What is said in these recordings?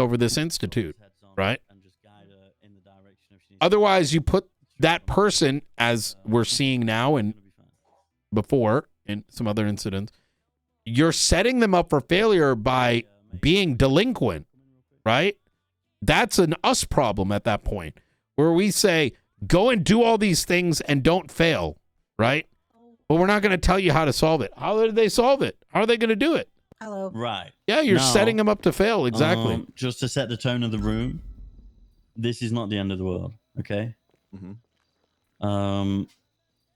over this institute, right? Otherwise, you put that person, as we're seeing now and before in some other incidents, you're setting them up for failure by being delinquent, right? That's an us problem at that point, where we say, go and do all these things and don't fail, right? But we're not going to tell you how to solve it. How did they solve it? How are they going to do it? Hello. Right. Yeah, you're setting them up to fail. Exactly. Just to set the tone of the room, this is not the end of the world, okay? Mm-hmm.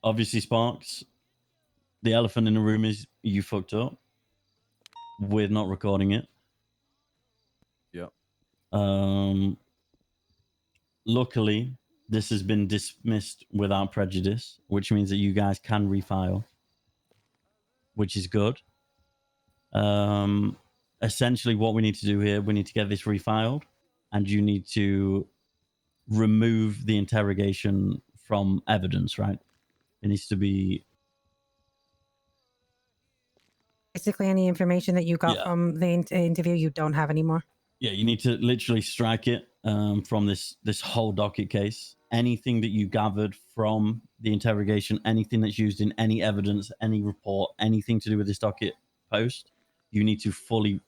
Obviously, Sparks, the elephant in the room is you fucked up. We're not recording it. Yeah. Luckily, this has been dismissed without prejudice, which means that you guys can refile, which is good. Essentially, what we need to do here, we need to get this refiled, and you need to remove the interrogation from evidence, right? It needs to be... Basically, any information that you got from the interview, you don't have anymore. Yeah, you need to literally strike it from this whole docket case. Anything that you gathered from the interrogation, anything that's used in any evidence, any report, anything to do with this docket post, you need to fully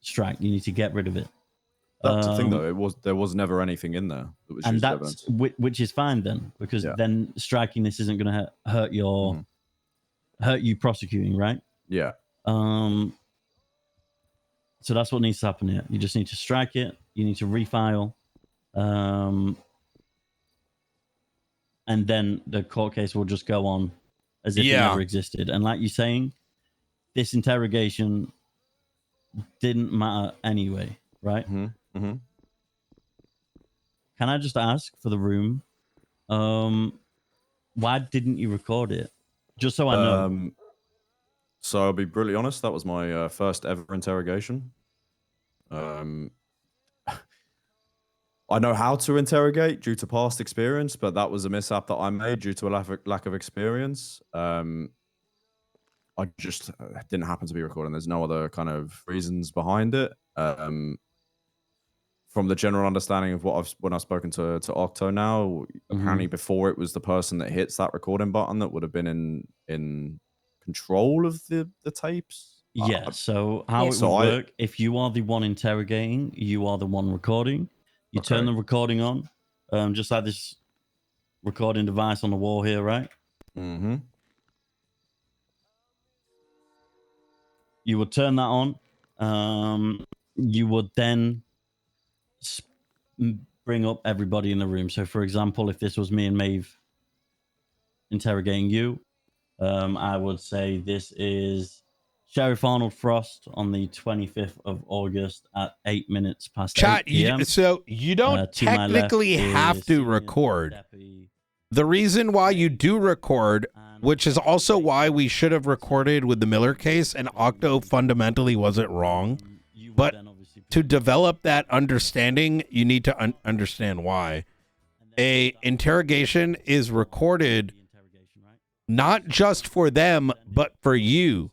strike. You need to get rid of it. That's the thing, though. There was never anything in there that was used as evidence. Which is fine then, because then striking this isn't going to hurt your hurt you prosecuting, right? Yeah. So that's what needs to happen here. You just need to strike it. You need to refile. And then the court case will just go on as if it never existed. And like you're saying, this interrogation didn't matter anyway, right? Mm-hmm. Mm-hmm. Can I just ask for the room, why didn't you record it? Just so I know. So I'll be brutally honest, that was my first ever interrogation. I know how to interrogate due to past experience, but that was a mishap that I made due to a lack of experience. I just didn't happen to be recording. There's no other kind of reasons behind it. From the general understanding of when I've spoken to Octo now, apparently before it was the person that hits that recording button that would have been in control of the tapes. Yeah, so how it would work, if you are the one interrogating, you are the one recording. You turn the recording on, just like this recording device on the wall here, right? Mm-hmm. You would turn that on. You would then bring up everybody in the room. So, for example, if this was me and Maeve interrogating you, I would say this is Sheriff Arnold Frost on the 25th of August at 8 minutes past 8 p.m. So you don't technically have to record. The reason why you do record, which is also why we should have recorded with the Miller case, and Octo fundamentally wasn't wrong, but to develop that understanding, you need to understand why. A interrogation is recorded not just for them, but for you.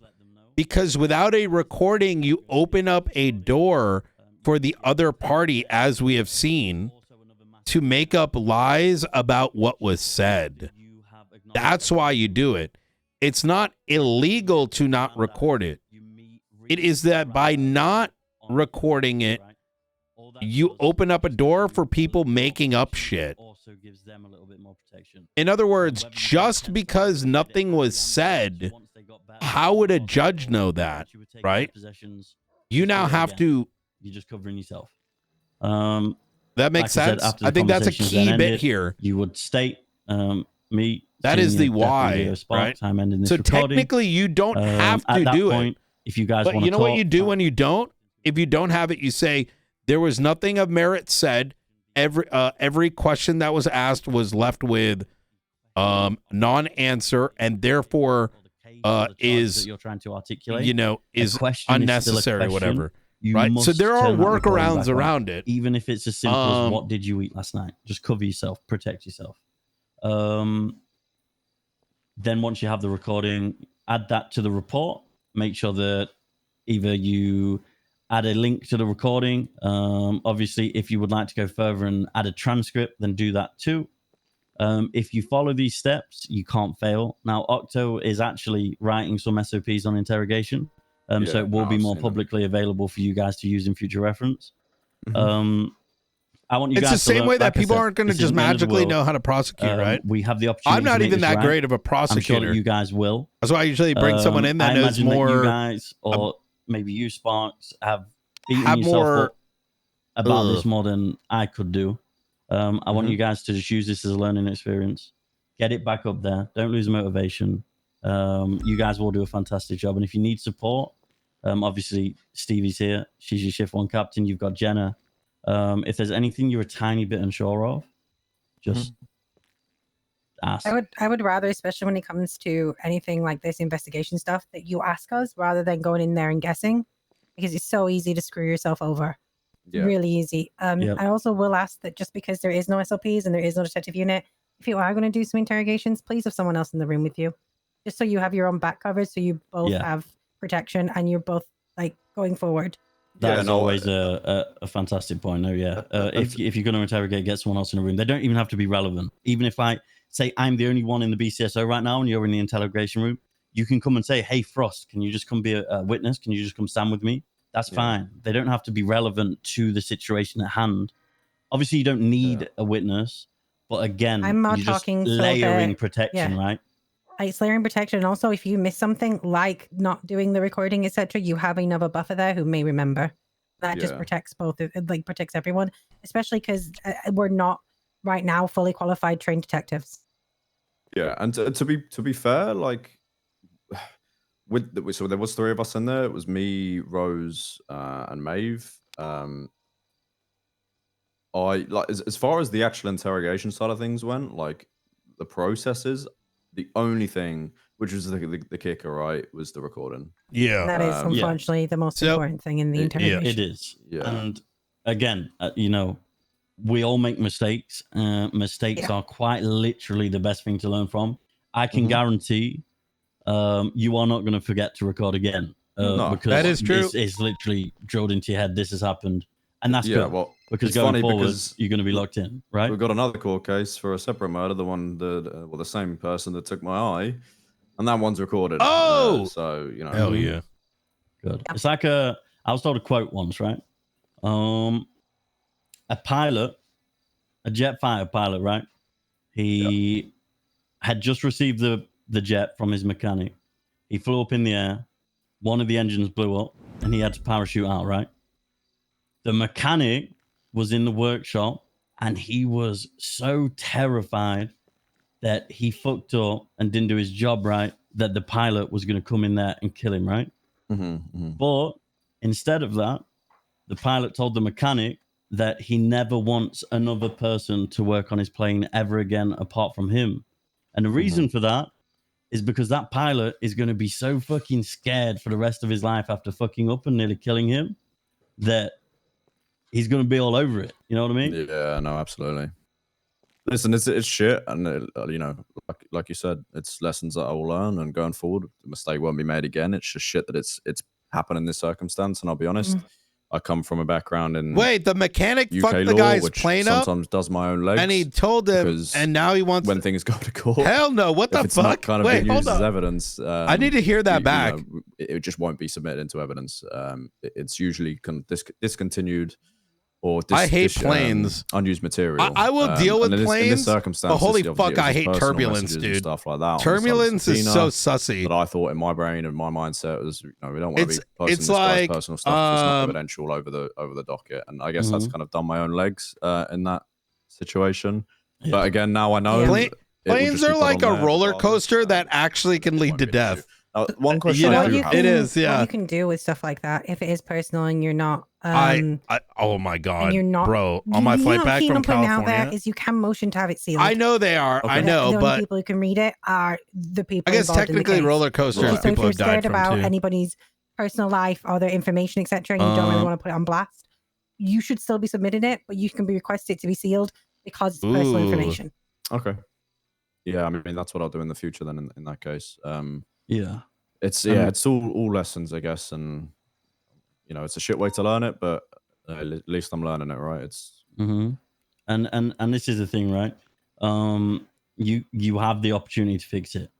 Because without a recording, you open up a door for the other party, as we have seen, to make up lies about what was said. That's why you do it. It's not illegal to not record it. It is that by not recording it, you open up a door for people making up shit. In other words, just because nothing was said, how would a judge know that, right? You now have to... You're just covering yourself. That makes sense. I think that's a key bit here. You would state, me... That is the why, right? I'm ending this so recording. Technically, you don't have to do it. If you guys but want you know what you do when you don't? If you don't have it, you say, there was nothing of merit said. Every question that was asked was left with non-answer, and therefore is you're trying to articulate, is unnecessary, or whatever. Right? So there are workarounds around it. Even if it's as simple as what did you eat last night? Just cover yourself, protect yourself. Then once you have the recording, add that to the report. Make sure that either you add a link to the recording. Obviously, if you would like to go further and add a transcript, then do that too. If you follow these steps, you can't fail. Now, Octo is actually writing some SOPs on interrogation, so it will be more publicly available for you guys to use in future reference. I want you it's guys the same to learn, way that like people I said, aren't going to this just isn't the end of the magically world. know how to prosecute, right? We have the opportunity I'm not to make even this that right. great of a I'm sure prosecutor. that you guys will. That's why I usually bring someone in that I knows imagine more. that you guys, or maybe you, Sparks, have beaten have yourself more up about this more than I could do. I want you guys to just use this as a learning experience. Get it back up there. Don't lose motivation. You guys will do a fantastic job. And if you need support, obviously Stevie's here. She's your shift 1 captain. You've got Jenna. If there's anything you're a tiny bit unsure of, just ask. I would rather, especially when it comes to anything like this investigation stuff, that you ask us rather than going in there and guessing, because it's so easy to screw yourself over. Really easy. I also will ask that just because there is no SLPs and there is no detective unit, if you are going to do some interrogations, please have someone else in the room with you, just so you have your own back covered, so you both have protection and you're both like going forward. That is always a fantastic point. No, if you're going to interrogate, get someone else in the room. They don't even have to be relevant. Even if I say I'm the only one in the BCSO right now and you're in the interrogation room, you can come and say, hey, Frost, can you just come be a witness? Can you just come stand with me? That's fine. They don't have to be relevant to the situation at hand. Obviously, you don't need a witness, but again, I'm not you're just talking layering protection, right? It's layering protection. And also, if you miss something like not doing the recording, etc., you have another buffer there who may remember. That just protects both, like protects everyone, especially because we're not right now fully qualified trained detectives. Yeah, and to be fair, like so there was 3 of us in there. It was me, Rose, and Maeve. I like as far as the actual interrogation side of things went, like the processes. The only thing, which was the kicker, right, was the recording. Yeah, and that is unfortunately the most important thing in the interrogation. It is. Yeah, and again, we all make mistakes. Mistakes are quite literally the best thing to learn from. I can guarantee you are not going to forget to record again. Because that is true. It's literally drilled into your head. This has happened. And that's good. Well, because going forward, you're going to be locked in, right? We've got another court case for a separate murder, the same person that took my eye, and that one's recorded. So, Hell yeah. Good. It's like I was told a quote once, right? A pilot, a jet fighter pilot, right? He had just received the jet from his mechanic. He flew up in the air. One of the engines blew up, and he had to parachute out, right? The mechanic was in the workshop, and he was so terrified that he fucked up and didn't do his job right, that the pilot was going to come in there and kill him, right? But instead of that, the pilot told the mechanic that he never wants another person to work on his plane ever again apart from him. And the reason for that is because that pilot is going to be so fucking scared for the rest of his life after fucking up and nearly killing him that he's going to be all over it. You know what I mean? Yeah, no, absolutely. Listen, it's shit, and like you said, it's lessons that I will learn, and going forward, the mistake won't be made again. It's just shit that it's happened in this circumstance, and I'll be honest, I come from a background in the mechanic UK fucked the law, guy's which plane up, sometimes does my own legs, and he told him, and now he wants when things go to court. Hell no! What the if it's fuck? Not kind of being used as evidence. I need to hear that back. It just won't be submitted into evidence. It's usually discontinued. Or I hate planes. Unused material. I will deal with planes. In this circumstance, but holy fuck, I hate turbulence, dude. Stuff like that. Turbulence is so sussy. But I thought in my brain and my mindset was, we don't want to be posting this guy's personal stuff. It's not evidential over the docket, and I guess that's kind of done my own legs in that situation. Yeah. But again, now I know planes are like a roller coaster that actually can lead to death. One question it is, what you can do with stuff like that, if it is personal and you're not oh my god, you're not, bro, on my flight back from California, is you can motion to have it sealed. I know they are. Okay. I know, the but only people who can read it are the people. I guess technically roller coasters. So if you're scared about anybody's personal life or their information, etc., and you don't really want to put it on blast, you should still be submitting it, but you can be requested to be sealed because it's personal information. Okay. Yeah, I mean that's what I'll do in the future then. In that case, yeah, it's all lessons, I guess, and you know, it's a shit way to learn it, but at least I'm learning it, right? It's and this is the thing, right? You have the opportunity to fix it.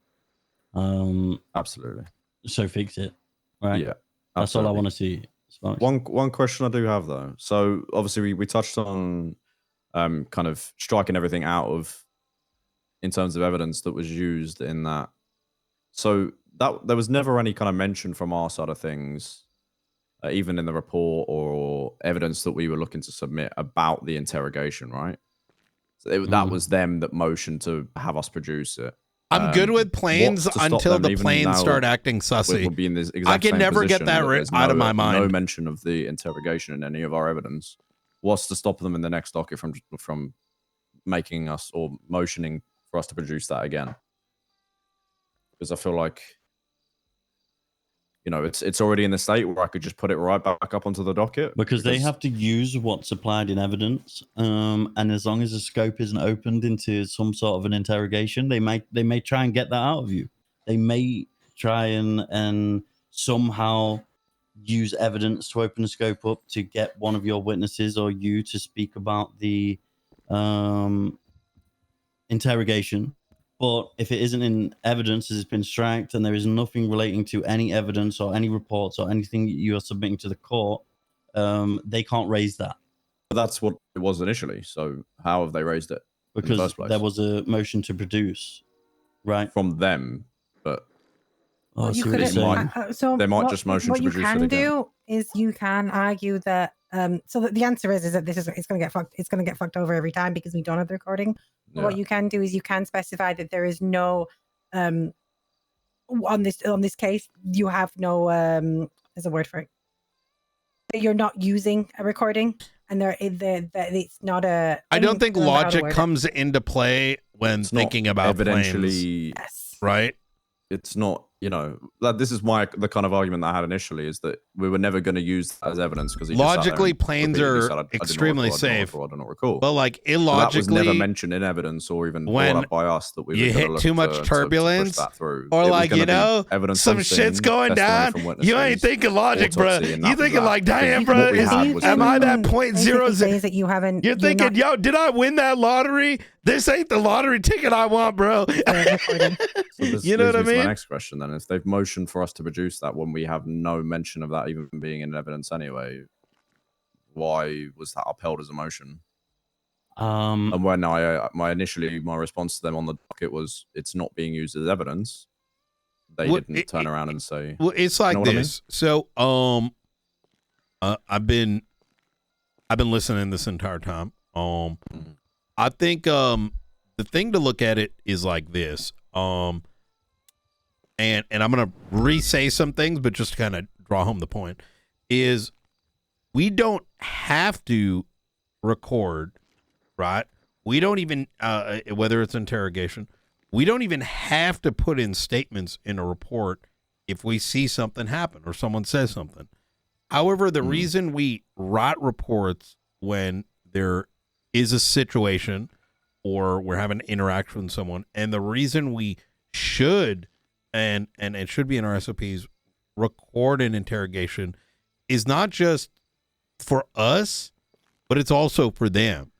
Absolutely. So fix it, right? Yeah, that's all I want to see. One question I do have though. So obviously we touched on kind of striking everything out of in terms of evidence that was used in that. So that there was never any kind of mention from our side of things, even in the report or evidence that we were looking to submit about the interrogation, right? So that was them that motioned to have us produce it. I'm good with planes until the planes start acting sussy. We'll be in this exact I can never get that out of my mind. No mention of the interrogation in any of our evidence. What's to stop them in the next docket from making us or motioning for us to produce that again? Because I feel like, you know, it's already in the state where I could just put it right back up onto the docket. Because they have to use what's supplied in evidence, and as long as the scope isn't opened into some sort of an interrogation, they may try and get that out of you. They may try and somehow use evidence to open the scope up to get one of your witnesses or you to speak about the interrogation. But if it isn't in evidence, it's been striked, and there is nothing relating to any evidence or any reports or anything you are submitting to the court, they can't raise that. But that's what it was initially. So how have they raised it? Because in the first place? There was a motion to produce, right? From them, but they might just motion to produce it again. What you can do is you can argue that. So the answer is that it's going to get fucked. It's going to get fucked over every time because we don't have the recording. Yeah. What you can do is you can specify that there is no on this case you have no there's a word for it. That you're not using a recording, and it's not a. I don't think logic comes into play when thinking about evidentially. Yes. Right. It's not, you know, this is the kind of argument that I had initially is that we were never going to use that as evidence because logically planes are extremely safe. I do not recall. But like illogically, so that was never mentioned in evidence or even brought up by us that we you hit too much turbulence or like, you know, some shit's going down. You ain't thinking logic, bro. You thinking like, damn, bro, am I that .0? That you haven't. You're thinking, yo, did I win that lottery? This ain't the lottery ticket I want, bro. You know what I mean? My next question then, if they've motioned for us to produce that when we have no mention of that even being in evidence anyway, why was that upheld as a motion? And when my response to them on the docket was it's not being used as evidence, they didn't turn around and say. Well, it's like this. I mean? So I've been listening this entire time. I think the thing to look at it is like this. And I'm gonna re-say some things, but just to kind of draw home the point, is we don't have to record, right? We don't even whether it's interrogation, we don't even have to put in statements in a report if we see something happen or someone says something. However, the reason we write reports when there is a situation or we're having an interaction with someone, and the reason we should and it should be in our SOPs record an interrogation is not just for us, but it's also for them,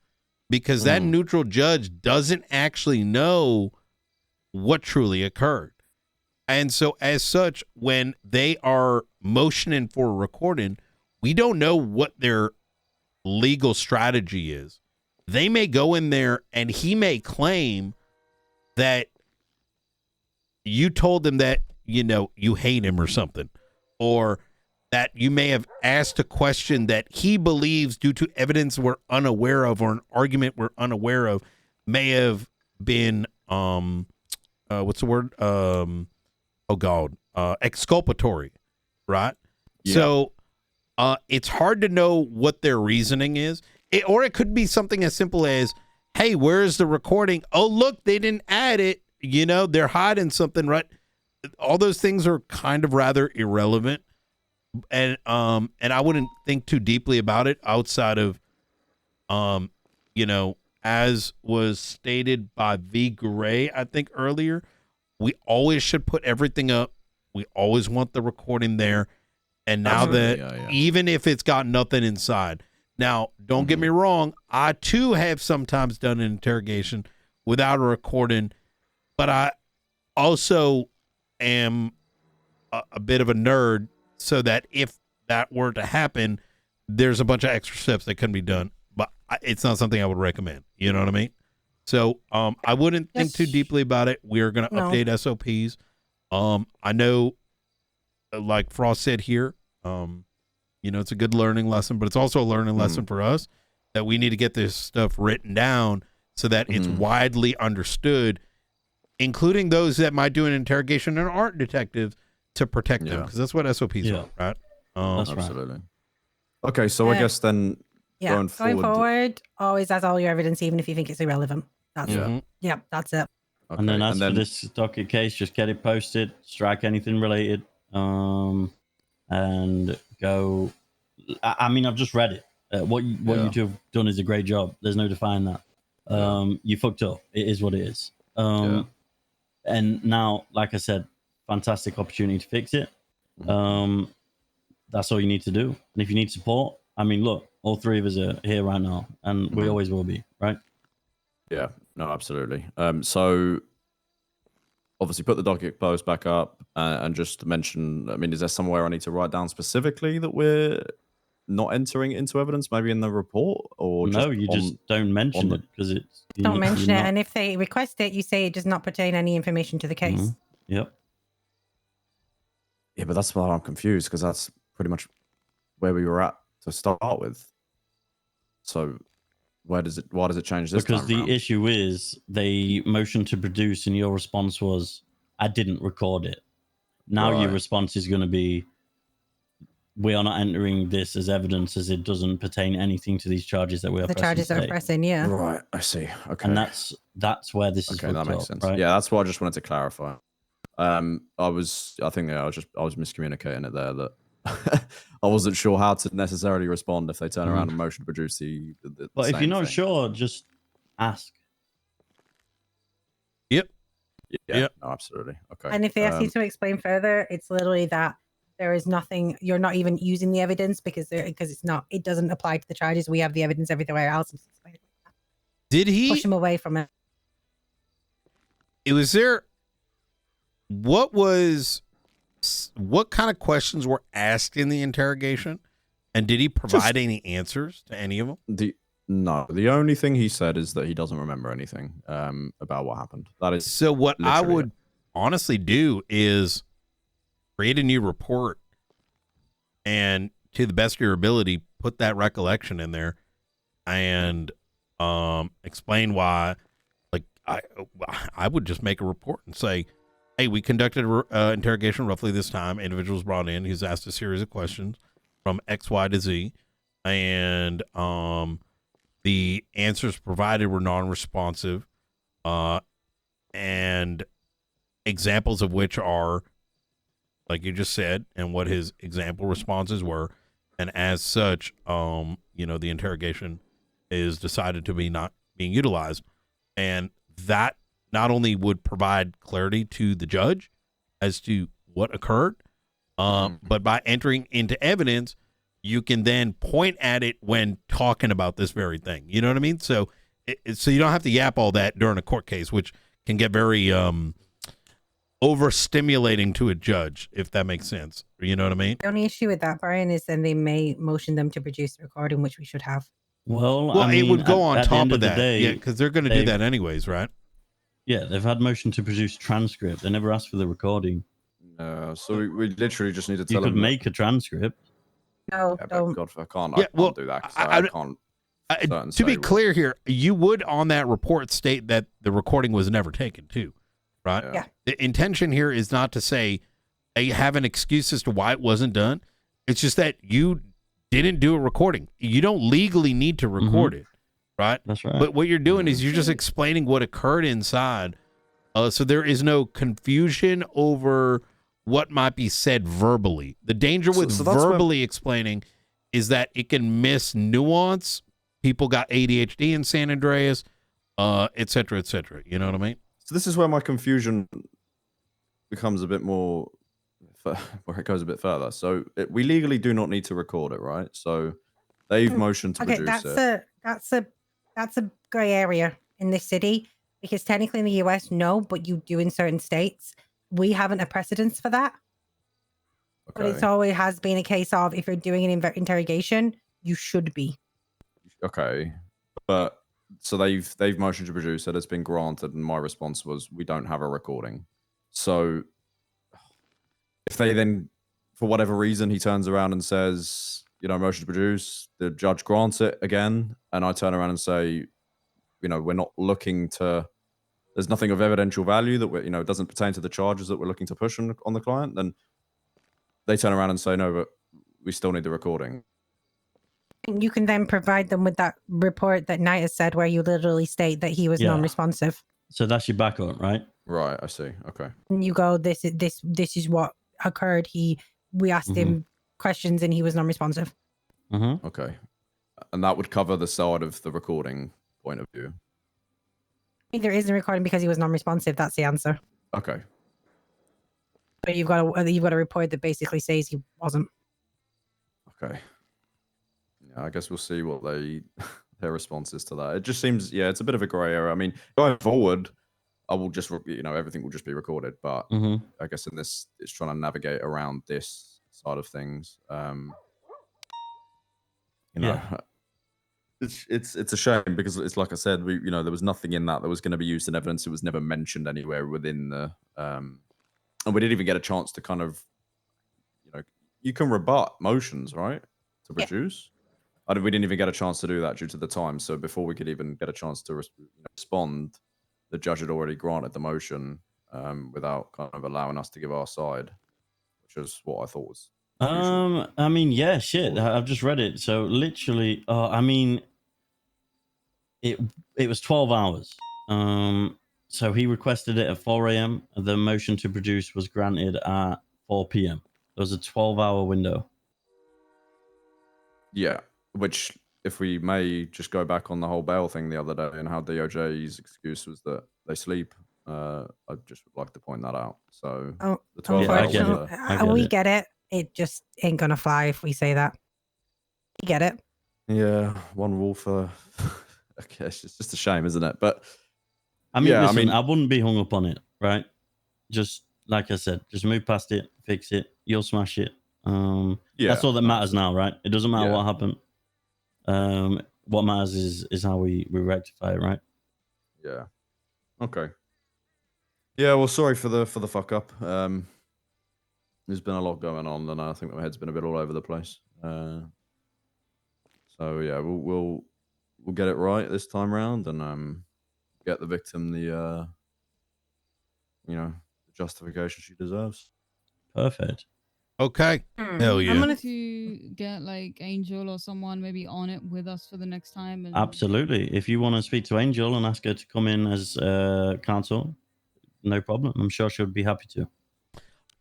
because that neutral judge doesn't actually know what truly occurred. And so as such, when they are motioning for a recording, we don't know what their legal strategy is. They may go in there and he may claim that you told him that, you know, you hate him or something, or that you may have asked a question that he believes due to evidence we're unaware of or an argument we're unaware of may have been, what's the word? Exculpatory, right? Yeah. So it's hard to know what their reasoning is. Or it could be something as simple as, hey, where's the recording? Oh, look, they didn't add it. You know, they're hiding something, right? All those things are kind of rather irrelevant. And I wouldn't think too deeply about it outside of, you know, as was stated by V. Gray, I think earlier, we always should put everything up. We always want the recording there. And now that even if it's got nothing inside. Now, don't get me wrong. I too have sometimes done an interrogation without a recording, but I also am a bit of a nerd, so that if that were to happen, there's a bunch of extra steps that can be done, but it's not something I would recommend. You know what I mean? So I wouldn't think too deeply about it. We're going to update SOPs. I know, like Frost said here, it's a good learning lesson, but it's also a learning lesson for us that we need to get this stuff written down so that it's widely understood, including those that might do an interrogation and aren't detectives, to protect them, because that's what SOPs are, right? That's absolutely. Right. Okay, so I guess then going forward, always add all your evidence, even if you think it's irrelevant. That's it. Yeah, that's it. Okay. And then for this docket case, just get it posted, strike anything related, and go. I mean, I've just read it. What you two have done is a great job. There's no defying that. You fucked up. It is what it is. And now, like I said, fantastic opportunity to fix it. That's all you need to do. And if you need support, I mean, look, all three of us are here right now, and we always will be, right? Yeah, no, absolutely. So obviously put the docket post back up and just mention, I mean, is there somewhere I need to write down specifically that we're not entering into evidence, maybe in the report? Or no, you just don't mention it, because it's... Don't mention it, and if they request it, you say it does not pertain any information to the case. Yep. Yeah, but that's why I'm confused, because that's pretty much where we were at to start with. So why does it change this because time the around? issue is they motioned to produce, and your response was, I didn't record it. Now your response is going to be, we are not entering this as evidence, as it doesn't pertain anything to these charges that we are pressing. The charges are pressing, yeah. Right, I see. Okay. And that's where this is. Okay, that makes sense. Right? Yeah, that's what I just wanted to clarify. I was miscommunicating it there, that I wasn't sure how to necessarily respond if they turn around and motion to produce the But if you're not thing. sure, just ask. Yep. No, absolutely. Okay. And if they ask you to explain further, it's literally that there is nothing, you're not even using the evidence because it doesn't apply to the charges. We have the evidence everywhere else. Did he push him away from it? What kind of questions were asked in the interrogation, and did he provide any answers to any of them? No, the only thing he said is that he doesn't remember anything about what happened. That is so. What I would honestly do is create a new report, and to the best of your ability, put that recollection in there, and explain why. Like I would just make a report and say, hey, we conducted an interrogation roughly this time. Individuals brought in. He's asked a series of questions from X, Y to Z, and the answers provided were non-responsive, and examples of which are, like you just said, and what his example responses were, and as such, the interrogation is decided to be not being utilized, and that not only would provide clarity to the judge as to what occurred, but by entering into evidence, you can then point at it when talking about this very thing. You know what I mean? So, so you don't have to yap all that during a court case, which can get very overstimulating to a judge, if that makes sense. You know what I mean? The only issue with that, Brian, is then they may motion them to produce the recording, which we should have. Well, I it mean, would go on top of that, day, because they're going to do that anyways, right? Yeah, they've had motion to produce transcript. They never asked for the recording. So we literally just need to tell them. You could make a transcript. No, don't. God, I can't do that. I can't. To be clear here, you would on that report state that the recording was never taken too, right? Yeah. The intention here is not to say you have an excuse as to why it wasn't done. It's just that you didn't do a recording. You don't legally need to record it. Right? That's right. But what you're doing is you're just explaining what occurred inside. So there is no confusion over what might be said verbally. The danger with verbally explaining is that it can miss nuance. People got ADHD in San Andreas, et cetera, et cetera. You know what I mean? So this is where my confusion becomes a bit more where it goes a bit further. So we legally do not need to record it, right? So they've motioned to produce it. That's a gray area in this city, because technically in the US, no, but you do in certain states. We haven't a precedence for that. But it's always has been a case of, if you're doing an interrogation, you should be. Okay, but so they've motioned to produce it. It's been granted, and my response was, we don't have a recording. So if they then, for whatever reason, he turns around and says, motion to produce, the judge grants it again, and I turn around and say, we're not looking to, there's nothing of evidential value that it doesn't pertain to the charges that we're looking to push on the client, then they turn around and say, no, but we still need the recording. And you can then provide them with that report that Knight has said, where you literally state that he was non-responsive. So that's your backup, right? Right, I see. Okay. And you go, this is what occurred. We asked him questions and he was non-responsive. Okay. And that would cover the side of the recording point of view. There isn't a recording because he was non-responsive. That's the answer. Okay. But you've got a report that basically says he wasn't. Okay. Yeah, I guess we'll see what their response is to that. It just seems, it's a bit of a grey area. I mean, going forward, I will just, everything will just be recorded. But I guess in this, it's trying to navigate around this side of things. It's a shame, because it's like I said, there was nothing in that was going to be used in evidence. It was never mentioned anywhere within the, and we didn't even get a chance to kind of, you can rebut motions, right, to produce. We didn't even get a chance to do that due to the time. So before we could even get a chance to respond, the judge had already granted the motion without kind of allowing us to give our side, which is what I thought was. I mean, yeah, shit. I've just read it. So literally, I mean, it was 12 hours. So he requested it at 4 a.m. The motion to produce was granted at 4 p.m. There was a 12-hour window. Yeah, which, if we may just go back on the whole bail thing the other day and how DOJ's excuse was that they sleep, I just would like to point that out. So the 12 hours. We get it. It just ain't gonna fly if we say that. You get it? Yeah, one rule for. I guess it's just a shame, isn't it? But I mean, listen, I wouldn't be hung up on it, right? Just like I said, just move past it, fix it. You'll smash it. That's all that matters now, right? It doesn't matter what happened. What matters is how we rectify it, right? Yeah. Okay. Yeah. Well, sorry for the fuck up. There's been a lot going on, and I think my head's been a bit all over the place. So yeah, we'll get it right this time round, and get the victim the the justification she deserves. Perfect. Okay. Hell yeah. I'm gonna to get like Angel or someone maybe on it with us for the next time. And... Absolutely. If you want to speak to Angel and ask her to come in as counsel, no problem. I'm sure she'll be happy to.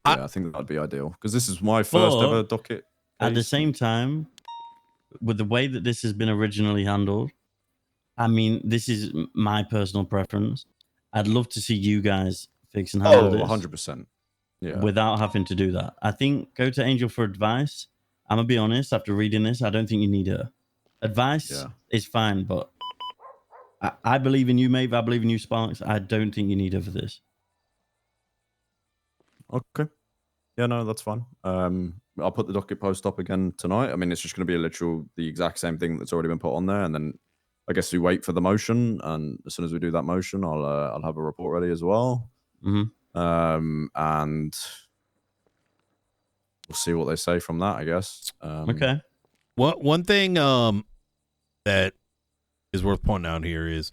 Yeah, I think that'd be ideal, because this is my first ever docket. At the same time, with the way that this has been originally handled, I mean, this is my personal preference. I'd love to see you guys fix and handle this. 100%. Yeah. Without having to do that. I think go to Angel for advice. I'm going to be honest, after reading this, I don't think you need her. Advice is fine, but I believe in you, Maeve. I believe in you, Sparks. I don't think you need her for this. Okay. Yeah, no, that's fine. I'll put the docket post up again tonight. I mean, it's just going to be the exact same thing that's already been put on there, and then I guess we wait for the motion, and as soon as we do that motion, I'll have a report ready as well. And we'll see what they say from that, I guess. Okay. One thing that is worth pointing out here is,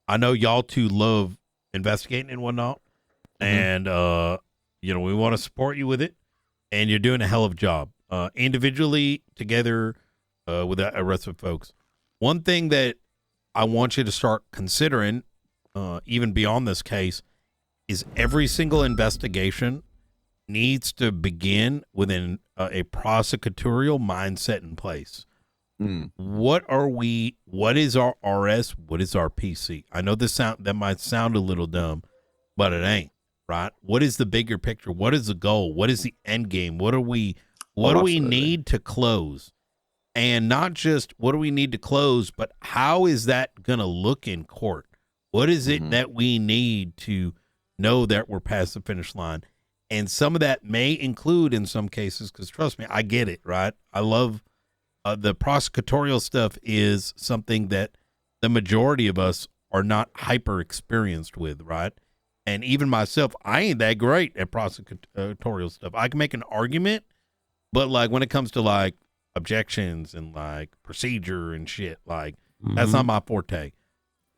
I know y'all two love investigating and whatnot, and we want to support you with it, and you're doing a hell of a job, individually, together, with the rest of folks. One thing that I want you to start considering, even beyond this case, is every single investigation needs to begin within a prosecutorial mindset in place. What is our RS? What is our PC? I know that might sound a little dumb, but it ain't. right? What is the bigger picture? What is the goal? What is the end game? What do we need to close? And not just what do we need to close, but how is that going to look in court? What is it that we need to know that we're past the finish line? And some of that may include in some cases, because trust me, I get it, right? I love the prosecutorial stuff is something that the majority of us are not hyper experienced with, right? And even myself, I ain't that great at prosecutorial stuff. I can make an argument, but like when it comes to like objections and like procedure and shit, like that's not my forte.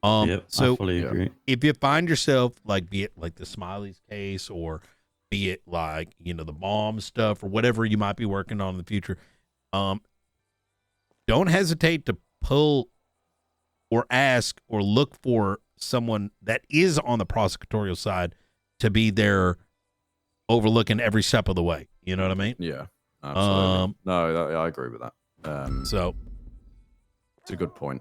Yep, so I fully agree. If you find yourself like, be it like the Smiley's case, or be it like, you know, the bomb stuff or whatever you might be working on in the future, don't hesitate to pull or ask or look for someone that is on the prosecutorial side to be there overlooking every step of the way. You know what I mean? Yeah, absolutely. I agree with that. So it's a good point.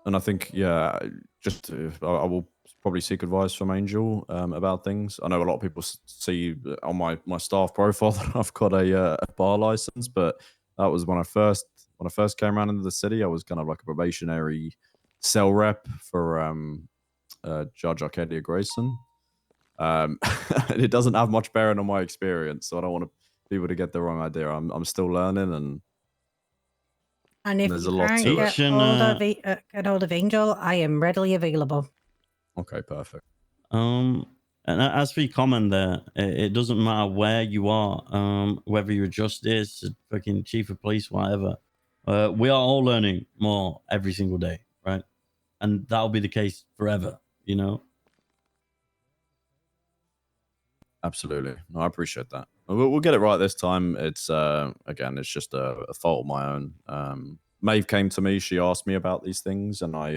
And I think, yeah, I will probably seek advice from Angel about things. I know a lot of people see on my staff profile that I've got a bar license, but that was when I first came around into the city. I was kind of like a probationary cell rep for Judge Arcadia Grayson. It doesn't have much bearing on my experience, so I don't want people to get the wrong idea. I'm still learning, and if there's you a lot can't to get hold of Angel, I am readily available. Okay, perfect. And as for your comment there, it doesn't matter where you are, whether you're a justice, a fucking chief of police, whatever. We are all learning more every single day, right? And that'll be the case forever, you know? Absolutely. No, I appreciate that. We'll get it right this time. It's again, it's just a fault of my own. Maeve came to me. She asked me about these things, and I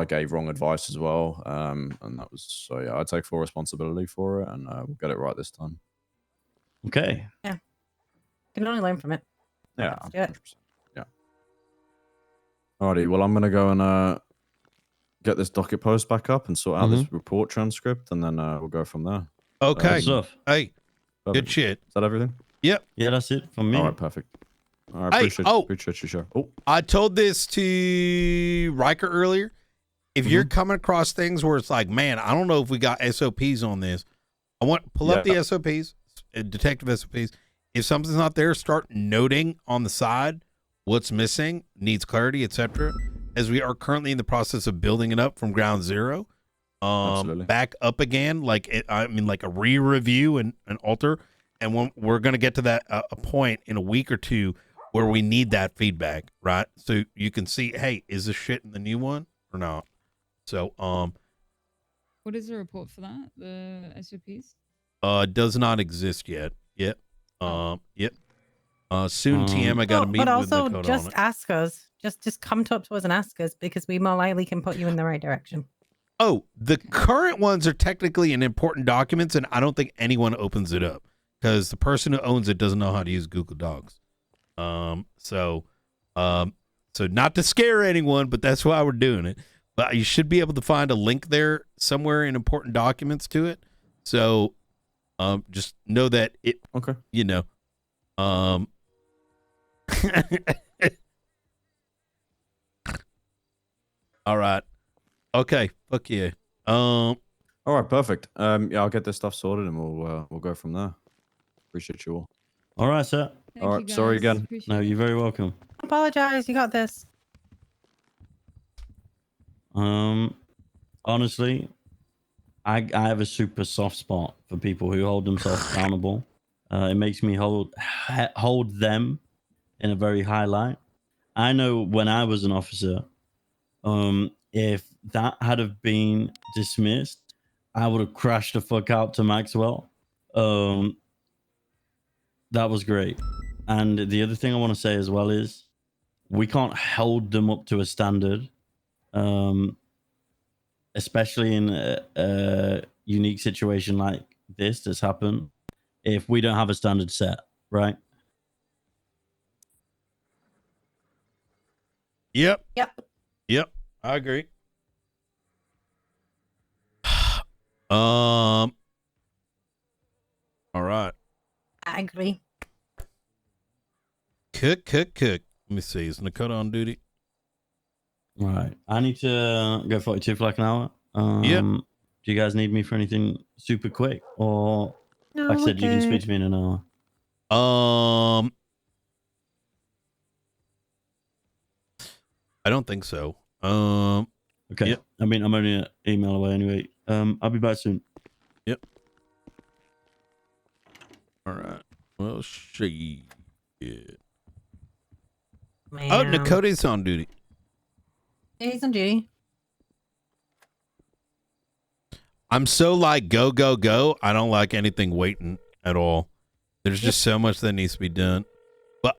gave wrong advice as well. And that was so. Yeah, I take full responsibility for it, and we'll get it right this time. Okay. Yeah, you can only learn from it. Yeah, Let's do it. 100%. Yeah. Alrighty. Well, I'm gonna go and get this docket post back up and sort out this report transcript, and then we'll go from there. okay. Stuff. Hey, Perfect. good shit. Is that everything? Yep. Yeah, that's it from me. All right, perfect. All right, appreciate you, show. Oh, I told this to Riker earlier. If you're coming across things where it's like, man, I don't know if we got SOPs on this, pull up the SOPs, detective SOPs. If something's not there, start noting on the side what's missing, needs clarity, etc. As we are currently in the process of building it up from ground zero, back up again, like a re-review and alter. And when we're going to get to that a point in a week or two where we need that feedback, right? So you can see, hey, is this shit in the new one or not? So, What is the report for that? The SOPs? Does not exist yet. Yep. Yep. Soon, TM, I got to meet but with also Dakota just on it. ask us. Just come up to us and ask us, because we more likely can put you in the right direction. Oh, the current ones are technically an important documents, and I don't think anyone opens it up because the person who owns it doesn't know how to use Google Docs. So not to scare anyone, but that's why we're doing it. But you should be able to find a link there somewhere in important documents to it. So, just know that it. Okay. You know. All right. Okay. Fuck yeah. All right. Perfect. Yeah, I'll get this stuff sorted, and we'll go from there. Appreciate you all. All right, sir. Thank All you, right. Sorry guys. again. Appreciate No, it. you're very welcome. Apologize. You got this. Honestly, I have a super soft spot for people who hold themselves accountable. It makes me hold them in a very high light. I know when I was an officer, if that had have been dismissed, I would have crashed the fuck out to Maxwell. That was great. And the other thing I want to say as well is we can't hold them up to a standard, especially in a unique situation like this that's happened, if we don't have a standard set, right? Yep. Yep. Yep. I agree. All right. I agree. Cook. Let me see. Is Nakota on duty? Right. I need to go 42 for like an hour. Yep. Do you guys need me for anything super quick? Or, No, like I said, you can okay. speak to me in an hour. I don't think so. Okay. Yep. I mean, I'm only an email away anyway. I'll be back soon. Yep. All right. Well, shit. Man. Oh, Nakota's on duty. Yeah, he's on duty. I'm so like go. I don't like anything waiting at all. There's just so much that needs to be done.